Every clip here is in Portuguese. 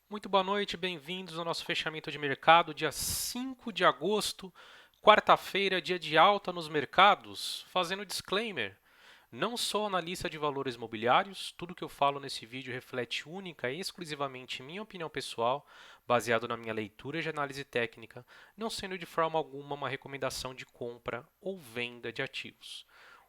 Muito boa noite, bem-vindos ao nosso fechamento de mercado, dia 5 de agosto, quarta-feira, dia de alta nos mercados. Fazendo disclaimer, não sou analista de valores imobiliários, tudo que eu falo nesse vídeo reflete única e exclusivamente minha opinião pessoal, baseado na minha leitura de análise técnica, não sendo de forma alguma uma recomendação de compra ou venda de ativos.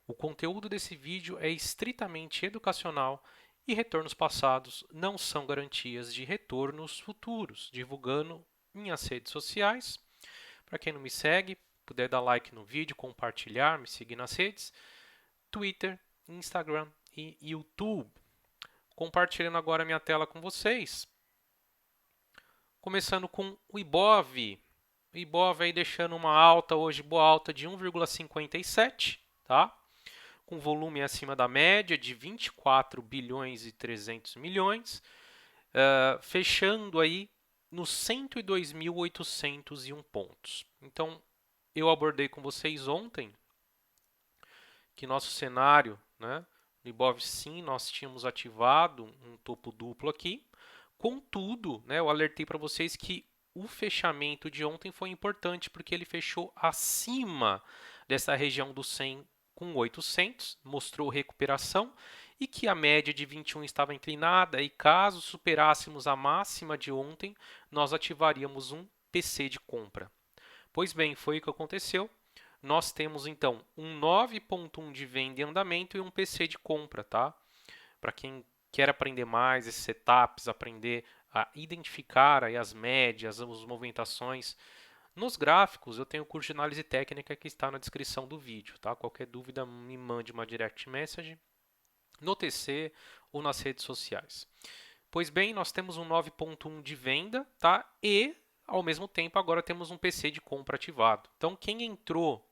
O conteúdo desse vídeo é estritamente educacional e retornos passados não são garantias de retornos futuros, divulgando minhas redes sociais. Para quem não me segue, puder dar like no vídeo, compartilhar, me seguir nas redes, Twitter, Instagram e YouTube. Compartilhando agora minha tela com vocês. Começando com o Ibov. O Ibov aí deixando uma alta hoje, boa alta de 1,57, tá? Com volume acima da média de 24 bilhões e 300 milhões, fechando aí nos 102.801 pontos. Então, eu abordei com vocês ontem que nosso cenário, né, no Ibov sim, nós tínhamos ativado um topo duplo aqui. Contudo, né, eu alertei para vocês que o fechamento de ontem foi importante porque ele fechou acima dessa região do 100 com 800, mostrou recuperação e que a média de 21 estava inclinada e caso superássemos a máxima de ontem, nós ativaríamos um PC de compra. Pois bem, foi o que aconteceu. Nós temos então um 9.1 de venda em andamento e um PC de compra, tá? Para quem quer aprender mais esses setups, aprender a identificar aí as médias, as movimentações. Nos gráficos, eu tenho o curso de análise técnica que está na descrição do vídeo, tá? Qualquer dúvida, me mande uma direct message no TC ou nas redes sociais. Pois bem, nós temos um 9.1 de venda, tá? E ao mesmo tempo agora temos um PC de compra ativado. Então, quem entrou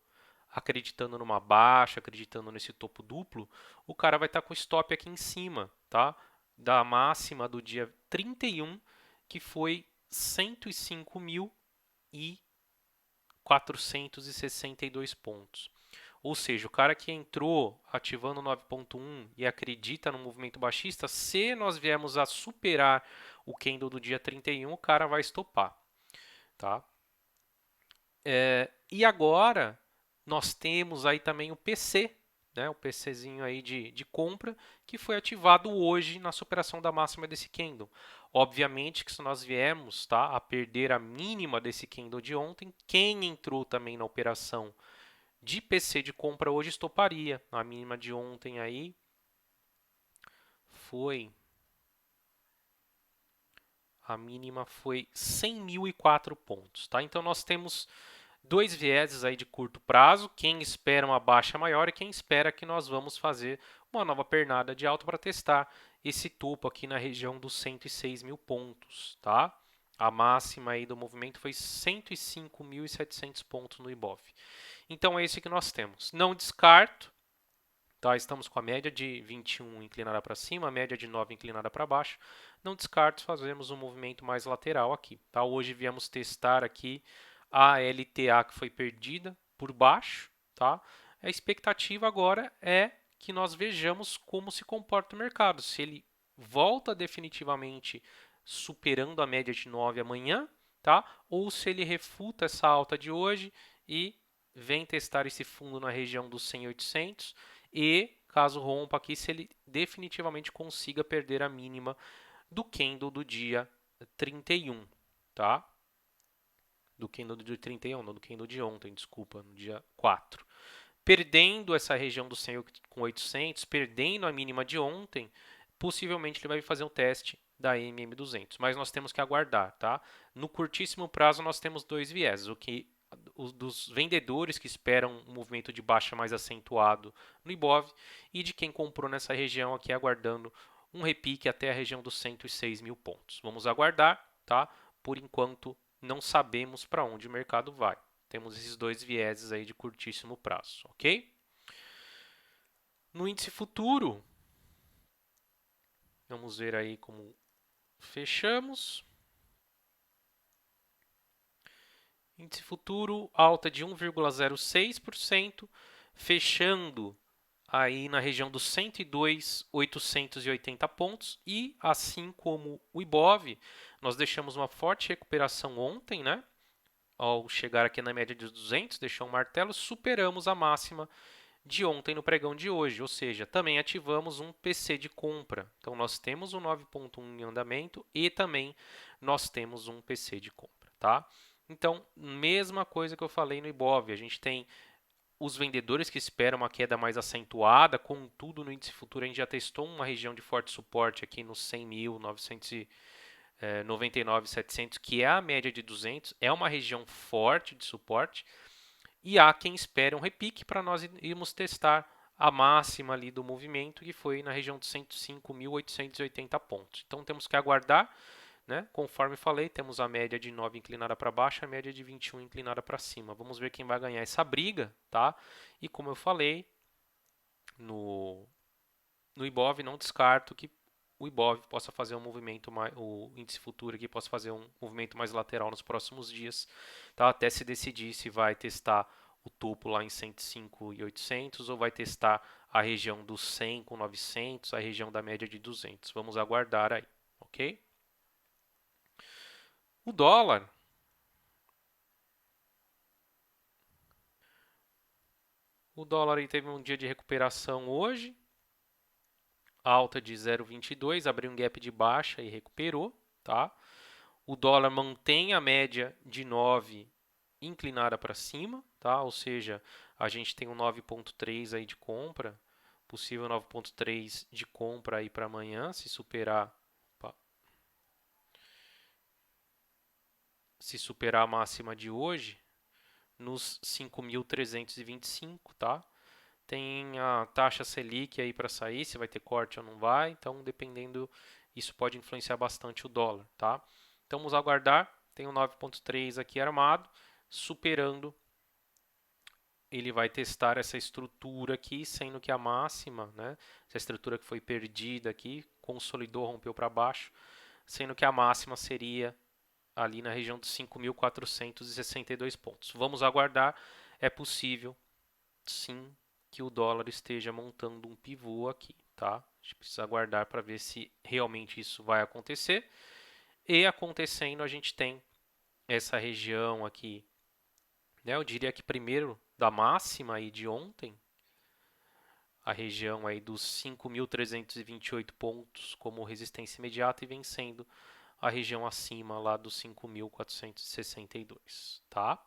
acreditando numa baixa, acreditando nesse topo duplo, o cara vai estar com o stop aqui em cima, tá? Da máxima do dia 31, que foi 105.462 pontos. Ou seja, o cara que entrou ativando 9.1 e acredita no movimento baixista, se nós viemos a superar o candle do dia 31, o cara vai estopar, tá? E agora nós temos aí também o PC, né, o PCzinho aí de compra, que foi ativado hoje na superação da máxima desse candle. Obviamente que se nós viemos, tá, a perder a mínima desse candle de ontem, quem entrou também na operação de PC de compra hoje estoparia. A mínima de ontem aí foi a mínima foi 100.004 pontos, tá? Então nós temos dois vieses aí de curto prazo, quem espera uma baixa maior e quem espera que nós vamos fazer uma nova pernada de alta para testar esse topo aqui na região dos 106 mil pontos, tá? A máxima aí do movimento foi 105.700 pontos no Ibov. Então é esse que nós temos. Não descarto, tá? Estamos com a média de 21 inclinada para cima, a média de 9 inclinada para baixo. Não descarto fazermos um movimento mais lateral aqui, tá? Hoje viemos testar aqui a LTA que foi perdida por baixo, tá? A expectativa agora é que nós vejamos como se comporta o mercado, se ele volta definitivamente superando a média de 9 amanhã, tá? Ou se ele refuta essa alta de hoje e vem testar esse fundo na região dos 100.800 e caso rompa aqui, se ele definitivamente consiga perder a mínima do candle do dia 31, tá? Do candle do dia 31, não do candle de ontem, desculpa, no dia 4. Perdendo essa região do 100 com 800, perdendo a mínima de ontem, possivelmente ele vai fazer um teste da MM200, mas nós temos que aguardar, tá? No curtíssimo prazo nós temos dois vieses, o que os dos vendedores que esperam um movimento de baixa mais acentuado no Ibov e de quem comprou nessa região aqui aguardando um repique até a região dos 106 mil pontos. Vamos aguardar, tá? Por enquanto não sabemos para onde o mercado vai. Temos esses dois vieses aí de curtíssimo prazo, ok? No índice futuro, vamos ver aí como fechamos. Índice futuro, alta de 1,06%, fechando aí na região dos 102.880 pontos e assim como o Ibov, nós deixamos uma forte recuperação ontem, né? Ao chegar aqui na média de 200, deixou um martelo, superamos a máxima de ontem no pregão de hoje, ou seja, também ativamos um PC de compra. Então nós temos um 9.1 em andamento e também nós temos um PC de compra, tá? Então, mesma coisa que eu falei no Ibov, a gente tem os vendedores que esperam uma queda mais acentuada, contudo, no índice futuro a gente já testou uma região de forte suporte aqui nos 100.999,700, que é a média de 200, é uma região forte de suporte, e há quem espere um repique para nós irmos testar a máxima ali do movimento, que foi na região de 105.880 pontos. Então temos que aguardar, né? Conforme falei, temos a média de 9 inclinada para baixo, a média de 21 inclinada para cima. Vamos ver quem vai ganhar essa briga, tá? E como eu falei, no Ibov não descarto que o Ibov possa fazer um movimento mais, o índice futuro aqui possa fazer um movimento mais lateral nos próximos dias, tá? Até se decidir se vai testar o topo lá em 105.800 ou vai testar a região dos 100 com 900, a região da média de 200. Vamos aguardar aí, ok? O dólar, aí teve um dia de recuperação hoje, alta de 0,22, abriu um gap de baixa e recuperou, tá? O dólar mantém a média de 9 inclinada para cima, tá? Ou seja, a gente tem um 9.3 aí de compra, possível 9.3 de compra aí para amanhã, se superar a máxima de hoje nos 5.325, tá? Tem a taxa Selic aí para sair, se vai ter corte ou não vai. Então, dependendo, isso pode influenciar bastante o dólar, tá? Então, vamos aguardar. Tem o 9.3 aqui armado, superando. Ele vai testar essa estrutura aqui, sendo que a máxima, né? Essa estrutura que foi perdida aqui, consolidou, rompeu para baixo, sendo que a máxima seria ali na região dos 5.462 pontos. Vamos aguardar. É possível, sim, que o dólar esteja montando um pivô aqui, tá? A gente precisa aguardar para ver se realmente isso vai acontecer. E acontecendo, a gente tem essa região aqui, né? Eu diria que primeiro da máxima aí de ontem, a região aí dos 5.328 pontos como resistência imediata e vencendo a região acima lá dos 5.462, tá?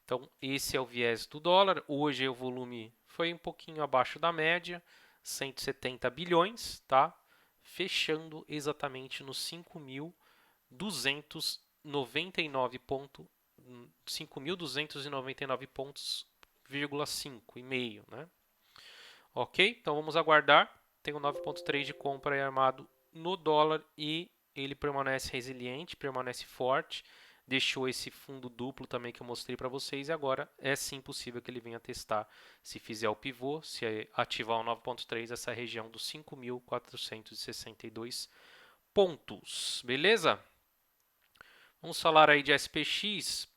Então, esse é o viés do dólar. Hoje o volume foi um pouquinho abaixo da média, 170 bilhões, tá? Fechando exatamente nos 5.299 pontos, 5.299 pontos,5 e meio, né? Ok? Então vamos aguardar. Tem o 9.3 de compra aí armado no dólar e ele permanece resiliente, permanece forte. Deixou esse fundo duplo também que eu mostrei para vocês e agora é sim possível que ele venha testar, se fizer o pivô, se ativar o 9.3, essa região dos 5.462 pontos. Beleza? Vamos falar aí de SPX.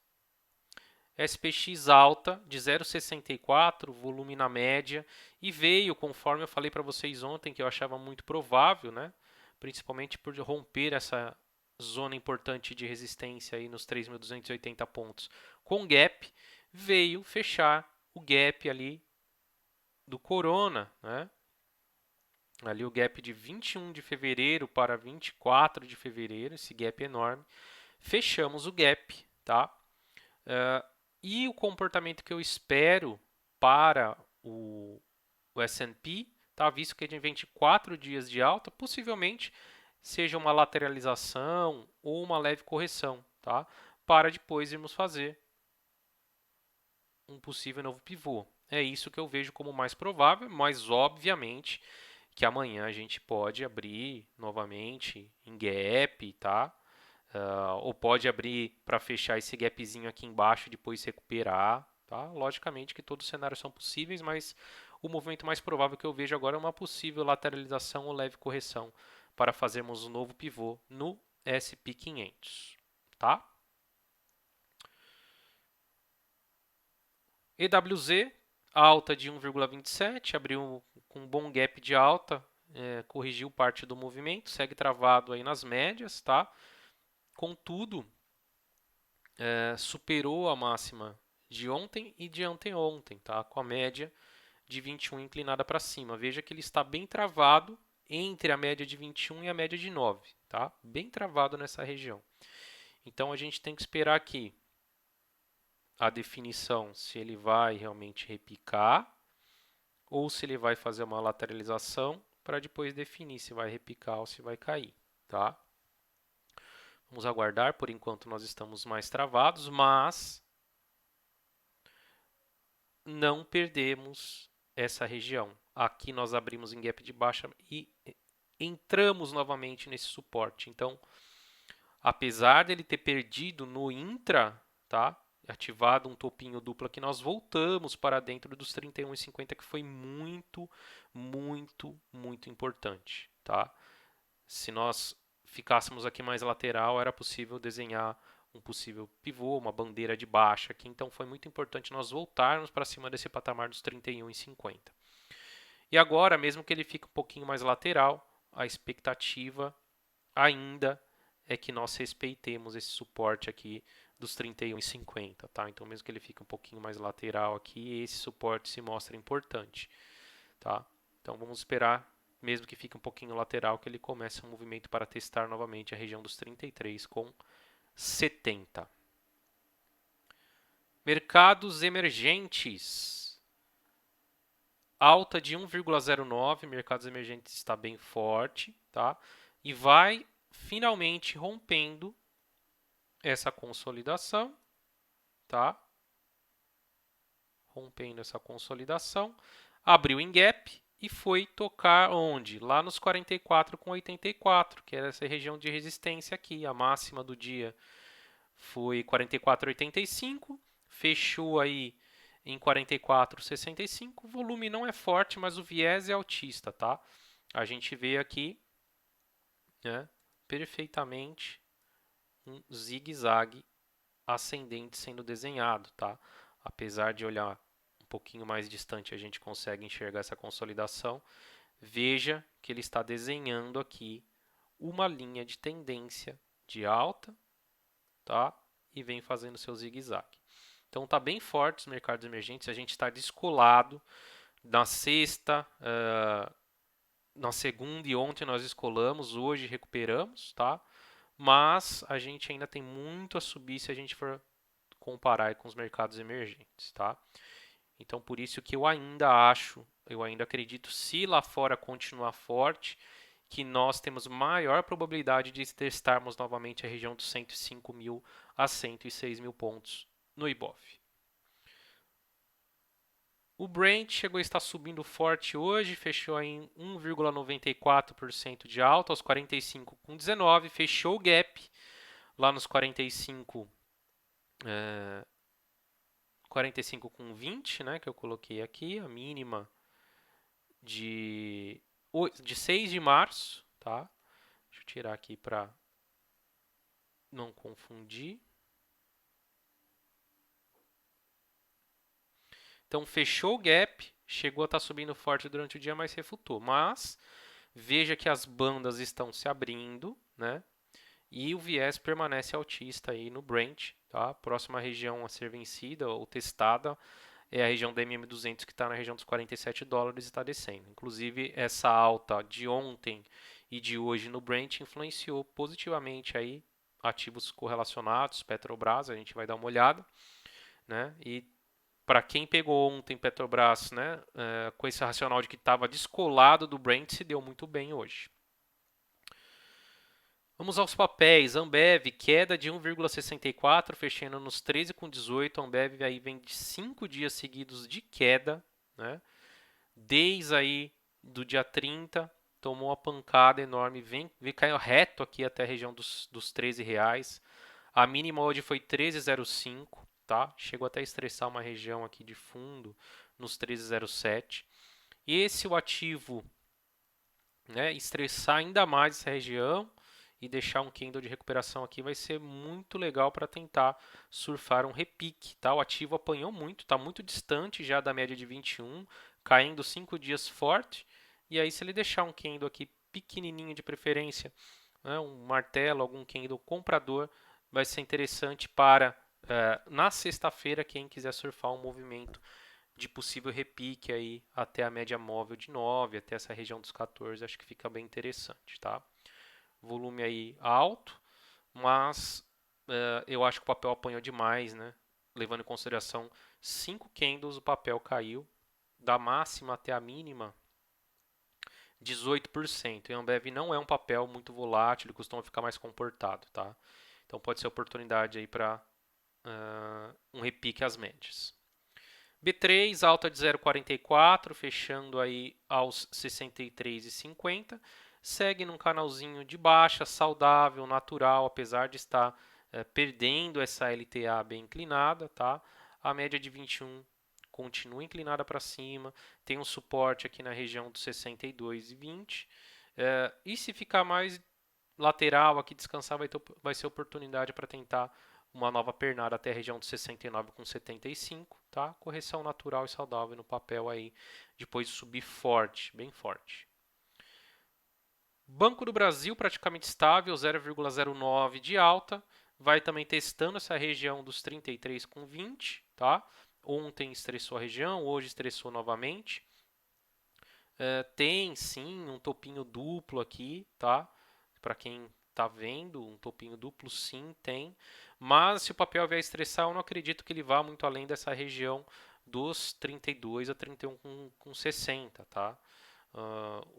SPX alta de 0,64, volume na média, e veio, conforme eu falei para vocês ontem, que eu achava muito provável, né? Principalmente por romper essa zona importante de resistência aí nos 3.280 pontos com gap, veio fechar o gap ali do Corona, né? Ali o gap de 21 de fevereiro para 24 de fevereiro, esse gap enorme. Fechamos o gap, tá? E o comportamento que eu espero para o S&P, tá? Visto que a gente vem de 4 dias de alta, possivelmente seja uma lateralização ou uma leve correção, tá? Para depois irmos fazer um possível novo pivô. É isso que eu vejo como mais provável, mas obviamente que amanhã a gente pode abrir novamente em gap, tá? Ou pode abrir para fechar esse gapzinho aqui embaixo e depois recuperar, tá? Logicamente que todos os cenários são possíveis, mas o movimento mais provável que eu vejo agora é uma possível lateralização ou leve correção para fazermos um novo pivô no SP500, tá? EWZ alta de 1,27, abriu com um bom gap de alta, corrigiu parte do movimento, segue travado aí nas médias, tá? Contudo, superou a máxima de ontem e de anteontem, tá? Com a média de 21 inclinada para cima. Veja que ele está bem travado entre a média de 21 e a média de 9, tá? Bem travado nessa região. Então a gente tem que esperar aqui a definição se ele vai realmente repicar ou se ele vai fazer uma lateralização para depois definir se vai repicar ou se vai cair, tá? Vamos aguardar, por enquanto nós estamos mais travados, mas não perdemos essa região. Aqui nós abrimos em gap de baixa e entramos novamente nesse suporte. Então, apesar dele ter perdido no intra, tá? Ativado um topinho duplo aqui, nós voltamos para dentro dos 31,50, que foi muito, muito, muito importante, tá? Se nós ficássemos aqui mais lateral, era possível desenhar um possível pivô, uma bandeira de baixa aqui, então foi muito importante nós voltarmos para cima desse patamar dos 31,50. E agora, mesmo que ele fique um pouquinho mais lateral, a expectativa ainda é que nós respeitemos esse suporte aqui dos 31,50, tá? Então, mesmo que ele fique um pouquinho mais lateral aqui, esse suporte se mostra importante, tá? Então, vamos esperar, mesmo que fique um pouquinho lateral, que ele comece um movimento para testar novamente a região dos 33,70. Mercados emergentes. Alta de 1,09, mercados emergentes está bem forte, tá? E vai finalmente rompendo essa consolidação, tá? Rompendo essa consolidação, abriu em gap e foi tocar onde? Lá nos 44,84, que era essa região de resistência aqui. A máxima do dia foi 44,85, fechou aí em 44,65. O volume não é forte, mas o viés é altista, tá? A gente vê aqui, né, perfeitamente um zigue-zague ascendente sendo desenhado, tá? Apesar de olhar um pouquinho mais distante, a gente consegue enxergar essa consolidação. Veja que ele está desenhando aqui uma linha de tendência de alta, tá? E vem fazendo seu zigue-zague. Então tá bem forte os mercados emergentes, a gente está descolado. Na sexta, na segunda e ontem nós descolamos, hoje recuperamos, tá? Mas a gente ainda tem muito a subir se a gente for comparar com os mercados emergentes, tá? Então, por isso que eu ainda acredito, se lá fora continuar forte, que nós temos maior probabilidade de testarmos novamente a região dos 105 mil a 106 mil pontos no Ibov. O Brent chegou a estar subindo forte hoje, fechou em 1,94% de alta, aos 45,19, fechou o gap lá nos 45,20, né, que eu coloquei aqui, a mínima de 6 de março, tá? Deixa eu tirar aqui para não confundir. Então, fechou o gap, chegou a estar subindo forte durante o dia, mas refutou. Mas, veja que as bandas estão se abrindo, né? E o viés permanece altista aí no Brent, tá? Próxima região a ser vencida ou testada é a região da MM200, que está na região dos 47 dólares e está descendo. Inclusive, essa alta de ontem e de hoje no Brent influenciou positivamente aí ativos correlacionados, Petrobras, a gente vai dar uma olhada, né? E para quem pegou ontem Petrobras, né, com esse racional de que estava descolado do Brent, se deu muito bem hoje. Vamos aos papéis. Ambev, queda de 1,64, fechando nos 13,18. Ambev aí vem de 5 dias seguidos de queda, né? Desde aí do dia 30, tomou uma pancada enorme, caiu reto aqui até a região dos 13 reais. A mínima hoje foi 13,05, tá? Chegou até a estressar uma região aqui de fundo nos 13,07. E esse o ativo, né, estressar ainda mais essa região e deixar um candle de recuperação aqui vai ser muito legal para tentar surfar um repique, tá? O ativo apanhou muito, está muito distante já da média de 21, caindo 5 dias forte, e aí se ele deixar um candle aqui pequenininho de preferência, né, um martelo, algum candle comprador, vai ser interessante para na sexta-feira quem quiser surfar um movimento de possível repique aí até a média móvel de 9, até essa região dos 14, acho que fica bem interessante, tá? Volume aí alto, mas eu acho que o papel apanhou demais, né? Levando em consideração 5 candles, o papel caiu da máxima até a mínima 18%. E a Ambev não é um papel muito volátil, ele costuma ficar mais comportado, tá? Então pode ser oportunidade aí para um repique às médias. B3 alta de 0,44, fechando aí aos 63,50. Segue num canalzinho de baixa, saudável, natural, apesar de estar perdendo essa LTA bem inclinada, tá? A média de 21 continua inclinada para cima, tem um suporte aqui na região dos 62,20. E se ficar mais lateral aqui, descansar, vai ser oportunidade para tentar uma nova pernada até a região de 69,75, tá? Correção natural e saudável no papel aí, depois de subir forte, bem forte. Banco do Brasil praticamente estável, 0,09 de alta, vai também testando essa região dos 33,20, tá? Ontem estressou a região, hoje estressou novamente. Tem sim um topinho duplo aqui, tá? Para quem tá vendo, um topinho duplo sim tem, mas se o papel vier estressar, eu não acredito que ele vá muito além dessa região dos 32 a 31,60, tá?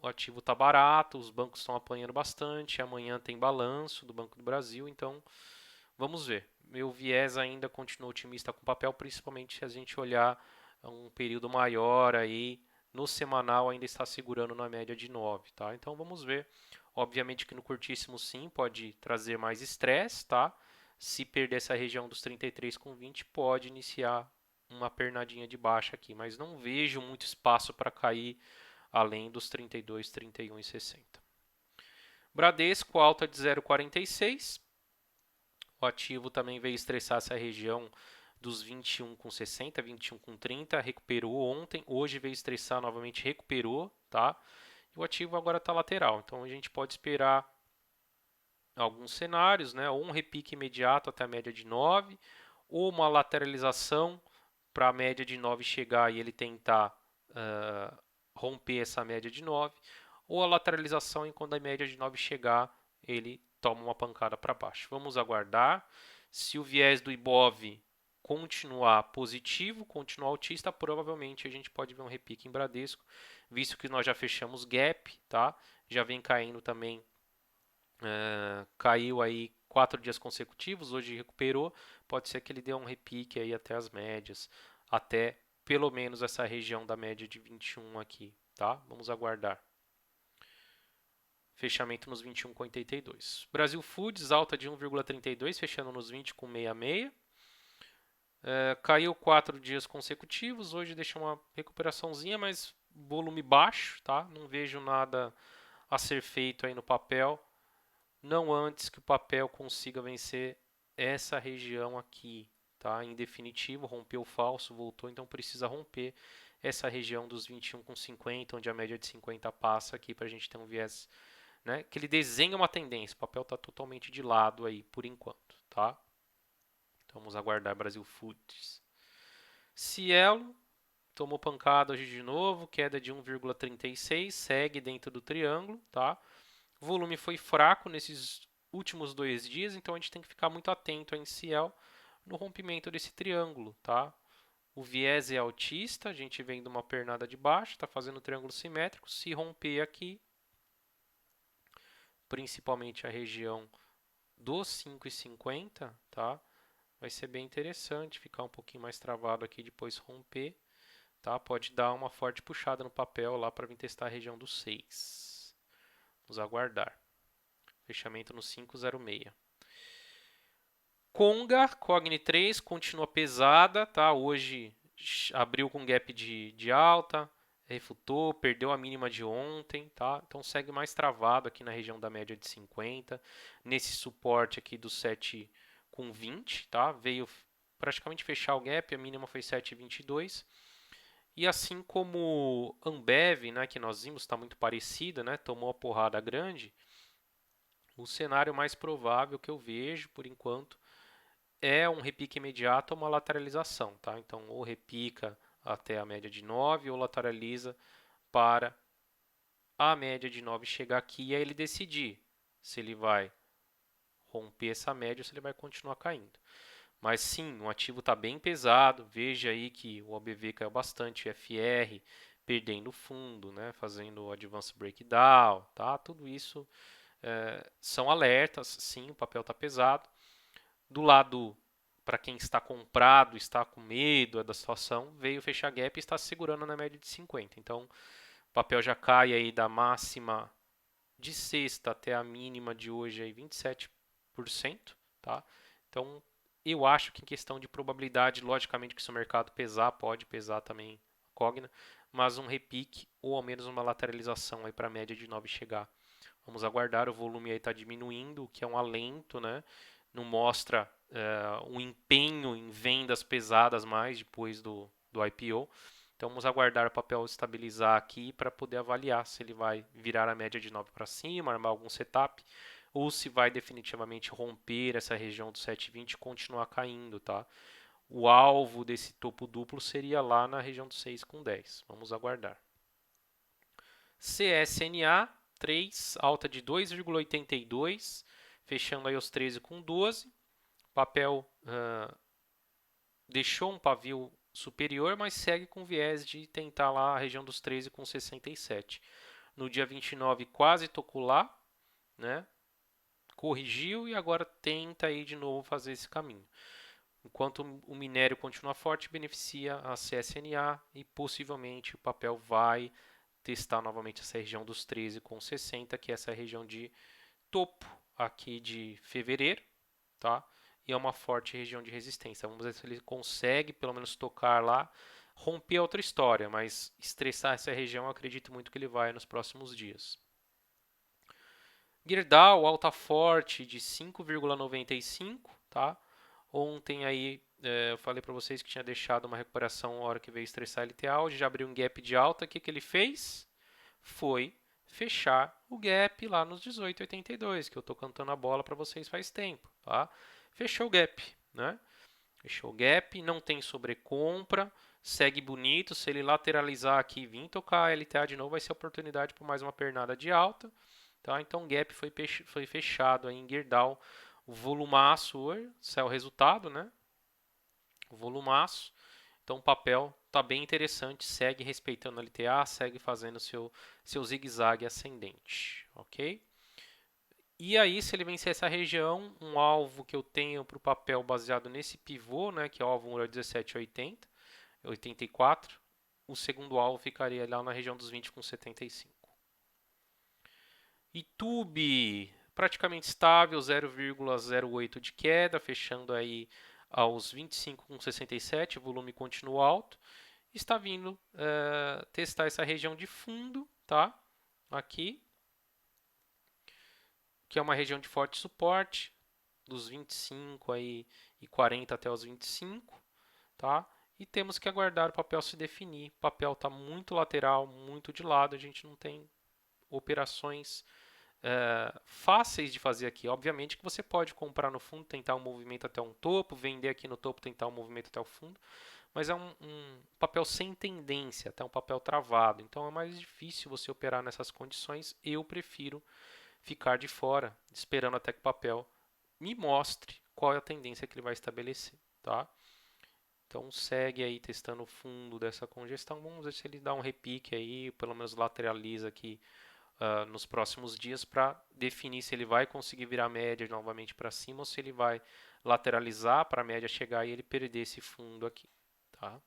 O ativo está barato, os bancos estão apanhando bastante, amanhã tem balanço do Banco do Brasil, então vamos ver. Meu viés ainda continua otimista com o papel, principalmente se a gente olhar um período maior aí, no semanal ainda está segurando na média de 9, tá? Então vamos ver. Obviamente que no curtíssimo sim pode trazer mais estresse, tá? Se perder essa região dos 33,20 pode iniciar uma pernadinha de baixa aqui, mas não vejo muito espaço para cair além dos 32, 31 e 60. Bradesco alta de 0,46. O ativo também veio estressar essa região dos 21,60, 21,30, recuperou ontem, hoje veio estressar novamente, recuperou, tá? E o ativo agora está lateral, então a gente pode esperar alguns cenários, né? Ou um repique imediato até a média de 9, ou uma lateralização para a média de 9 chegar e ele tentar romper essa média de 9, ou a lateralização e quando a média de 9 chegar, ele toma uma pancada para baixo. Vamos aguardar. Se o viés do Ibov continuar positivo, continuar altista, provavelmente a gente pode ver um repique em Bradesco, visto que nós já fechamos gap, tá? Já vem caindo também, caiu aí 4 dias consecutivos, hoje recuperou, pode ser que ele dê um repique aí até as médias, até pelo menos essa região da média de 21 aqui, tá? Vamos aguardar. Fechamento nos 21,82. Brasil Foods, alta de 1,32, fechando nos 20,66. Caiu 4 dias consecutivos, hoje deixa uma recuperaçãozinha, mas volume baixo, tá? Não vejo nada a ser feito aí no papel, não antes que o papel consiga vencer essa região aqui, tá? Em definitivo, rompeu o falso, voltou, então precisa romper essa região dos 21,50, onde a média de 50 passa aqui para a gente ter um viés, né? Que ele desenha uma tendência, o papel está totalmente de lado aí por enquanto, tá? Então vamos aguardar Brasil Foods. Cielo tomou pancada hoje de novo, queda de 1,36, segue dentro do triângulo, tá? O volume foi fraco nesses últimos 2 dias, então a gente tem que ficar muito atento em Ciel no rompimento desse triângulo, tá? O viés é altista, a gente vem de uma pernada de baixo, está fazendo triângulo simétrico, se romper aqui, principalmente a região dos 5,50, tá? Vai ser bem interessante, ficar um pouquinho mais travado aqui, depois romper, tá? Pode dar uma forte puxada no papel lá para vir testar a região dos 6. Vamos aguardar. Fechamento no 5,06. Conga, Cogni 3, continua pesada, tá? Hoje abriu com gap de alta, refutou, perdeu a mínima de ontem, tá? Então segue mais travado aqui na região da média de 50, nesse suporte aqui do 7,20, tá? Veio praticamente fechar o gap, a mínima foi 7,22. E assim como Ambev, né, que nós vimos, está muito parecida, né? Tomou a porrada grande. O cenário mais provável que eu vejo, por enquanto, é um repique imediato ou uma lateralização, tá? Então, ou repica até a média de 9 ou lateraliza para a média de 9 chegar aqui e aí ele decidir se ele vai romper essa média ou se ele vai continuar caindo. Mas sim, o ativo está bem pesado. Veja aí que o OBV caiu bastante, o FR perdendo fundo, né, fazendo o Advanced Breakdown, tá? Tudo isso são alertas. Sim, o papel está pesado. Do lado, para quem está comprado, está com medo da situação, veio fechar gap e está se segurando na média de 50. Então, o papel já cai aí da máxima de sexta até a mínima de hoje aí 27%, tá? Então, eu acho que em questão de probabilidade, logicamente que se o mercado pesar, pode pesar também a Cogna, mas um repique ou ao menos uma lateralização aí para a média de 9 chegar. Vamos aguardar, o volume aí está diminuindo, o que é um alento, né? Não mostra um empenho em vendas pesadas mais depois do IPO. Então vamos aguardar o papel estabilizar aqui para poder avaliar se ele vai virar a média de 9 para cima, armar algum setup, ou se vai definitivamente romper essa região do 7,20 e continuar caindo, tá? O alvo desse topo duplo seria lá na região do 6,10. Vamos aguardar. CSNA 3, alta de 2,82, fechando aí os 13,12. Papel deixou um pavio superior, mas segue com viés de tentar lá a região dos 13,67. No dia 29 quase tocou lá, né? Corrigiu e agora tenta aí de novo fazer esse caminho. Enquanto o minério continua forte, beneficia a CSNA e possivelmente o papel vai testar novamente essa região dos 13,60, que é essa região de topo aqui de fevereiro, tá? E é uma forte região de resistência. Vamos ver se ele consegue pelo menos tocar lá, romper outra história, mas estressar essa região eu acredito muito que ele vai nos próximos dias. Gerdau, alta forte de 5,95, tá? Ontem aí eu falei para vocês que tinha deixado uma recuperação na hora que veio estressar LTA, hoje já abriu um gap de alta, o que ele fez? Foi fechar o gap lá nos 18,82, que eu estou cantando a bola para vocês faz tempo, tá? Fechou o gap, né? Fechou o gap, não tem sobrecompra, segue bonito, se ele lateralizar aqui e vir tocar a LTA de novo, vai ser oportunidade para mais uma pernada de alta. Tá? Então o gap foi fechado aí em Gerdau. O volumaço hoje, esse é o resultado, né? O volumaço. Então o papel está bem interessante, segue respeitando a LTA, segue fazendo seu zigue-zague ascendente, ok? E aí, se ele vencer essa região, um alvo que eu tenho para o papel baseado nesse pivô, né, que é o alvo 17,80, 84, o segundo alvo ficaria lá na região dos 20,75. YouTube praticamente estável, 0,08 de queda, fechando aí aos 25,67, o volume continua alto. Está vindo testar essa região de fundo, tá? Aqui, que é uma região de forte suporte, dos 25 aí e 40 até os 25, tá? E temos que aguardar o papel se definir. O papel está muito lateral, muito de lado, a gente não tem operações fáceis de fazer aqui. Obviamente que você pode comprar no fundo, tentar um movimento até um topo, vender aqui no topo, tentar um movimento até o fundo, mas é um papel sem tendência, até um papel travado. Então é mais difícil você operar nessas condições. Eu prefiro ficar de fora, esperando até que o papel me mostre qual é a tendência que ele vai estabelecer, tá? Então segue aí testando o fundo dessa congestão. Vamos ver se ele dá um repique aí, pelo menos lateraliza aqui nos próximos dias para definir se ele vai conseguir virar a média novamente para cima ou se ele vai lateralizar para a média chegar e ele perder esse fundo aqui. Tá?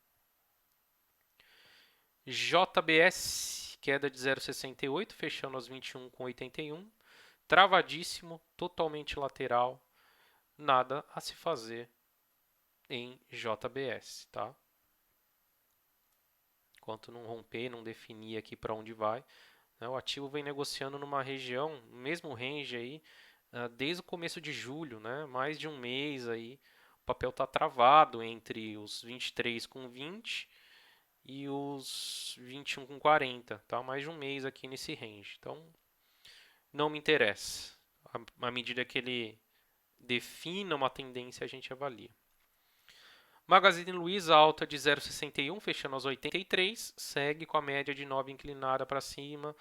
JBS, queda de 0,68, fechando aos 21,81. Travadíssimo, totalmente lateral, nada a se fazer em JBS. Tá? enquanto não romper, não definir aqui para onde vai. Né? O ativo vem negociando numa região, mesmo range aí, desde o começo de julho, né? Mais de um mês aí. O papel está travado entre os 23,20 e os 21,40, tá? Mais de um mês aqui nesse range. Então, não me interessa. À medida que ele defina uma tendência, a gente avalia. Magazine Luiza alta de 0,61, fechando aos 83, segue com a média de 9 inclinada para cima,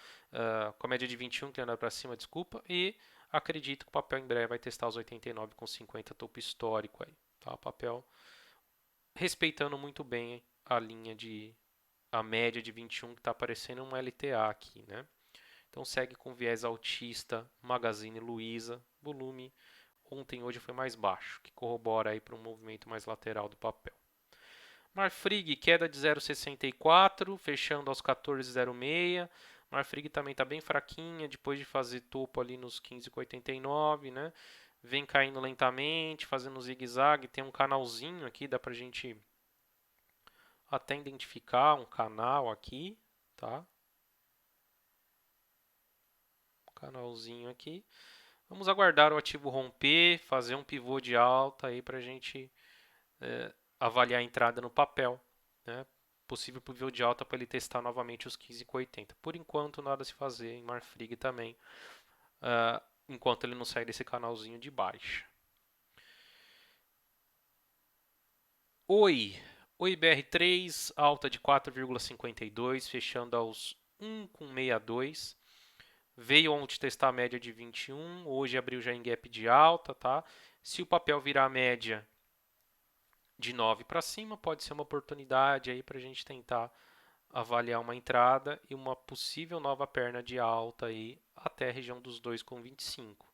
com a média de 21 inclinada para cima, desculpa, e acredito que o papel em breve vai testar os 89,50 topo histórico aí, tá? O papel respeitando muito bem a média de 21 que está aparecendo um LTA aqui, né? Então segue com viés altista, Magazine Luiza, volume ontem e hoje foi mais baixo, que corrobora aí para um movimento mais lateral do papel. Marfrig, queda de 0,64, fechando aos 14,06. Marfrig também está bem fraquinha, depois de fazer topo ali nos 15,89, né? Vem caindo lentamente, fazendo zigue-zague. Tem um canalzinho aqui, dá para a gente até identificar um canal aqui, tá? Um canalzinho aqui. Vamos aguardar o ativo romper, fazer um pivô de alta aí para a gente avaliar a entrada no papel, né? Possível pivô de alta para ele testar novamente os 15,80. Por enquanto, nada a se fazer em Marfrig também, enquanto ele não sair desse canalzinho de baixa. Oi BR3, alta de 4,52, fechando aos 1,62. Veio ontem testar a média de 21, hoje abriu já em gap de alta, tá? Se o papel virar a média de 9 para cima, pode ser uma oportunidade aí para a gente tentar avaliar uma entrada e uma possível nova perna de alta aí até a região dos 2,25.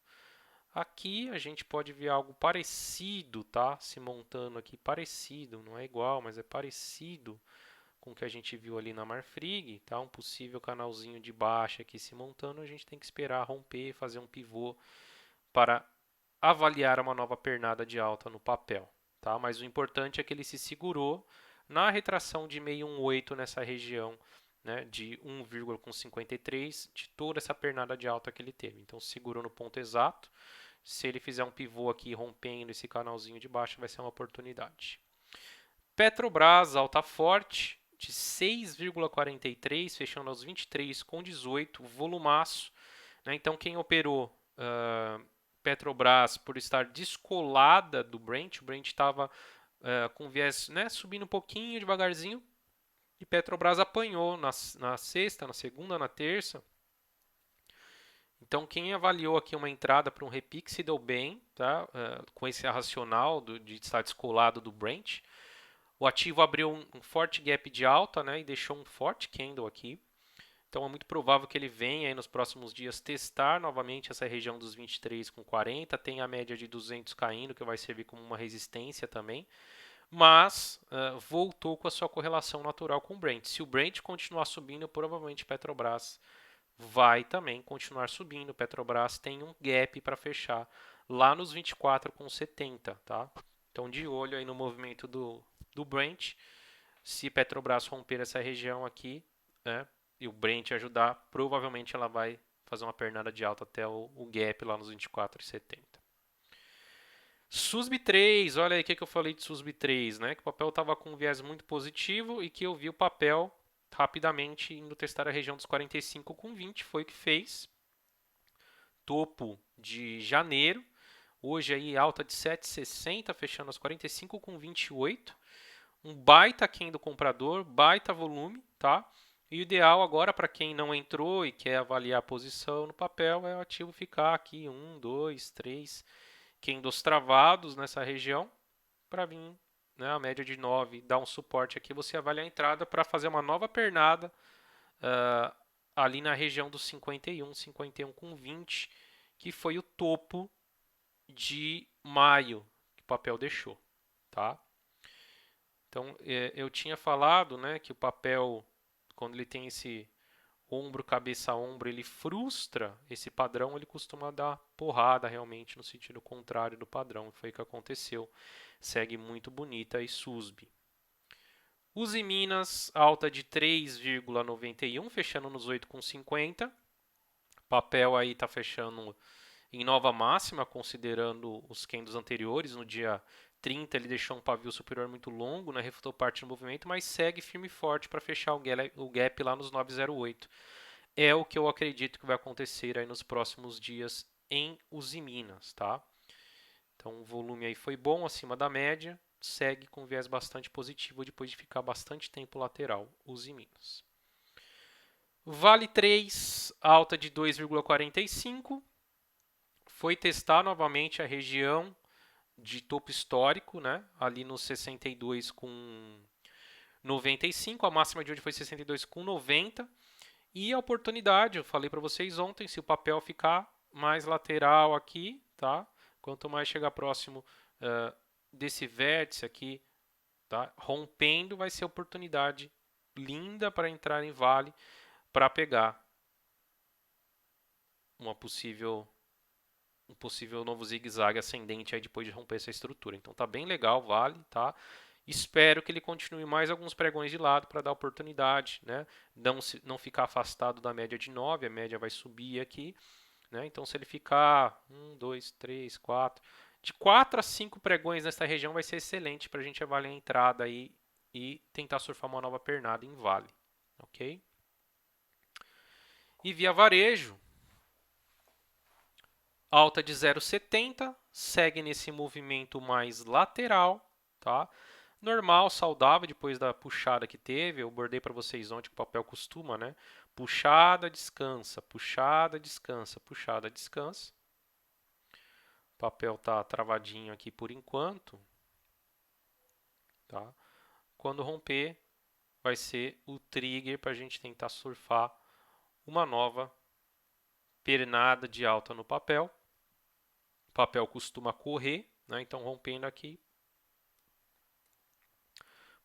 Aqui a gente pode ver algo parecido, tá? Se montando aqui, parecido, não é igual, mas é parecido com o que a gente viu ali na Marfrig, tá? Um possível canalzinho de baixa aqui se montando, a gente tem que esperar romper, fazer um pivô para avaliar uma nova pernada de alta no papel, tá? Mas o importante é que ele se segurou na retração de 618 nessa região, né, de 1,53 de toda essa pernada de alta que ele teve. Então segurou no ponto exato. Se ele fizer um pivô aqui rompendo esse canalzinho de baixo, vai ser uma oportunidade. Petrobras, alta forte de 6,43, fechando aos 23,18, volumaço. Né? Então quem operou Petrobras por estar descolada do Brent, o Brent estava com viés, né, subindo um pouquinho devagarzinho, e Petrobras apanhou na sexta, na segunda, na terça. Então, quem avaliou aqui uma entrada para um repique se deu bem, tá? Com esse racional de estar descolado do Brent. O ativo abriu um forte gap de alta, né, e deixou um forte candle aqui. Então, é muito provável que ele venha aí nos próximos dias testar novamente essa região dos 23,40. Tem a média de 200 caindo, que vai servir como uma resistência também. Mas voltou com a sua correlação natural com o Brent. Se o Brent continuar subindo, provavelmente Petrobras vai também continuar subindo. Petrobras tem um gap para fechar lá nos 24,70, tá? Então, de olho aí no movimento do Brent. Se Petrobras romper essa região aqui, né, e o Brent ajudar, provavelmente ela vai fazer uma pernada de alta até o gap lá nos 24,70. SUSB 3, olha aí o que eu falei de SUSB 3, né? Que o papel estava com um viés muito positivo e que eu vi o papel rapidamente indo testar a região dos 45,20, foi o que fez. Topo de janeiro, hoje aí alta de 7,60, fechando aos 45,28. Um baita candle comprador, baita volume, tá? E o ideal agora para quem não entrou e quer avaliar a posição no papel é o ativo ficar aqui 1, 2, 3 candles travados nessa região para vir, né, a média de 9, dar um suporte aqui, você avalia a entrada para fazer uma nova pernada ali na região dos 51, 51,20, que foi o topo de maio que o papel deixou, tá? Então, eu tinha falado, né, que o papel, quando ele tem esse ombro, cabeça, ombro, ele frustra esse padrão, ele costuma dar porrada realmente no sentido contrário do padrão. Foi o que aconteceu. Segue muito bonita e SUSB. Uzi Minas, alta de 3,91, fechando nos 8,50. Papel aí está fechando em nova máxima, considerando os candles anteriores. No dia 30 ele deixou um pavio superior muito longo, né, refutou parte do movimento, mas segue firme e forte para fechar o gap lá nos 9,08. É o que eu acredito que vai acontecer aí nos próximos dias em Uzi Minas, tá? Então o volume aí foi bom, acima da média, segue com viés bastante positivo depois de ficar bastante tempo lateral, Uzi Minas. Vale 3, alta de 2,45, foi testar novamente a região de topo histórico, né? Ali no 62 com 95, a máxima de hoje foi 62 com 90. E a oportunidade, eu falei para vocês ontem, se o papel ficar mais lateral aqui, tá? Quanto mais chegar próximo desse vértice aqui, tá? Rompendo, vai ser oportunidade linda para entrar em vale, para pegar um possível novo zigue-zague ascendente aí depois de romper essa estrutura. Então tá bem legal, vale, tá? Espero que ele continue mais alguns pregões de lado para dar oportunidade, né? Não ficar afastado da média de 9, a média vai subir aqui, né? Então se ele ficar 1, 2, 3, 4, de 4 a 5 pregões nessa região vai ser excelente para a gente avaliar a entrada aí e tentar surfar uma nova pernada em vale, ok? E via varejo, alta de 0,70, segue nesse movimento mais lateral, tá? Normal, saudável, depois da puxada que teve. Eu bordei para vocês ontem que o papel costuma, né? Puxada, descansa, puxada, descansa, puxada, descansa. O papel tá travadinho aqui por enquanto, tá? Quando romper, vai ser o trigger para a gente tentar surfar uma nova pernada de alta no papel. O papel costuma correr, né? Então rompendo aqui,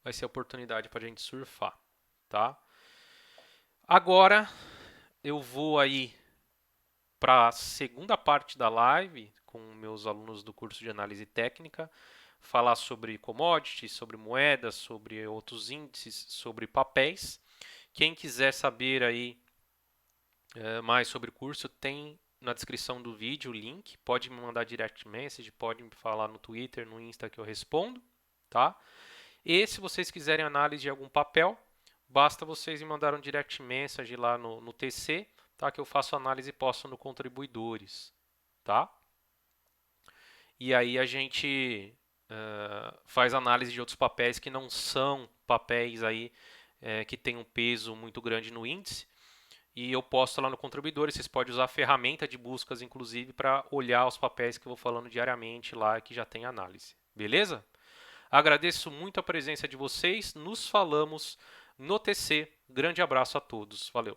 vai ser a oportunidade para a gente surfar, tá? Agora eu vou aí para a segunda parte da live com meus alunos do curso de análise técnica, falar sobre commodities, sobre moedas, sobre outros índices, sobre papéis. Quem quiser saber aí mais sobre o curso, tem na descrição do vídeo o link. Pode me mandar direct message, pode me falar no Twitter, no Insta que eu respondo, tá? E se vocês quiserem análise de algum papel, basta vocês me mandar um direct message lá no TC, tá? Que eu faço análise e posto no Contribuidores, tá? E aí a gente faz análise de outros papéis que não são papéis aí que tem um peso muito grande no índice. E eu posto lá no Contribuidores. Vocês podem usar a ferramenta de buscas, inclusive, para olhar os papéis que eu vou falando diariamente lá que já tem análise. Beleza? Agradeço muito a presença de vocês. Nos falamos no TC. Grande abraço a todos. Valeu.